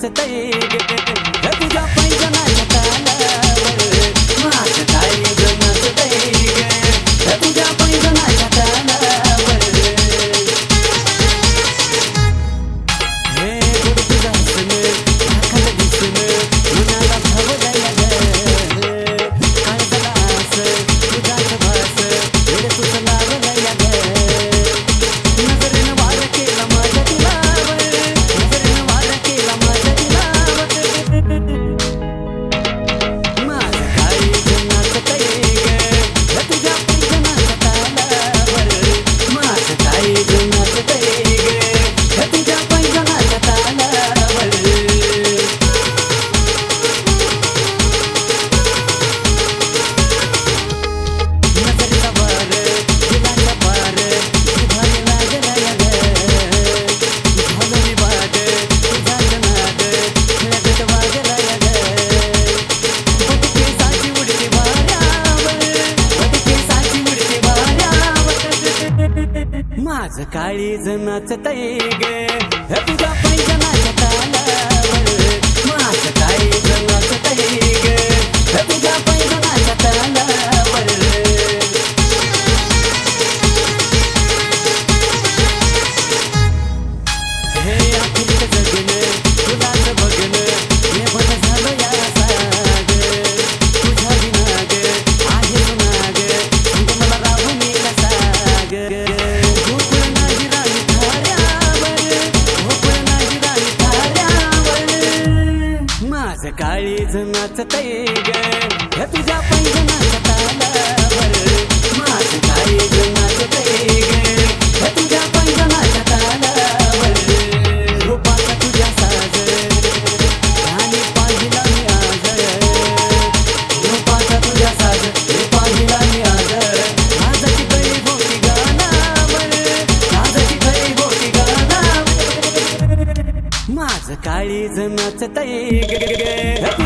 नाचतय ग तुझ्या पैंजणाच्या तालावर माझं काळीज नाचतय ग तुझ्या पैंजणाच्या तालावर हे गोड तुझं हसणं दाखल दिसणं मनाला भावलंय ग काळजाला आस तुझाच भास वेड तुझं लावलंय ग नजरेनं वार केला माझ्या दिलावर नजरेनं वार केला माझ्या दिलावर माझं काळीज नाचतय ग तुझ्या पैंजणाच्या तालावर माझं काळीज नाचतय ग तुझ्या पैंजणाच्या तालावर नजरेचा वार दिलाच्या पार जिव्हारी लागलाय ग झालो मी बाद तुझाच नाद लगत वागलाय ग वटके साची उडते वाऱ्यावर वटके साची उडते वाऱ्यावर माझं काळीज नाचतय ग तुझ्या पैंजणाच्या तालावर माझं काळीज नाचतय ग तुझ्या पैंजणाच्या तालावर हे आखिरीत जगणं तुलाच बघणं हे बन झालं या साग तुझ्या विना ग आहे नाग सांग मला राहून येईल साग गोकुळ नाही राणी थाऱ्यावर गोकुळ नाही राणी थाऱ्यावर माझं काळीज नाचतय ग तुझ्या पैंजणाच्या तालावर माझं काळीज नाचतय ग तुझ्या पैंजणाच्या तालावर रूपाचा तुझ्या साज राणी पाहिला मी आज रूपाचा तुझ्या साज पाहिला मी आज राजाची गळी होती गाणावर राजाची गळी होती गाणावर माझं काळीज नाचतय ग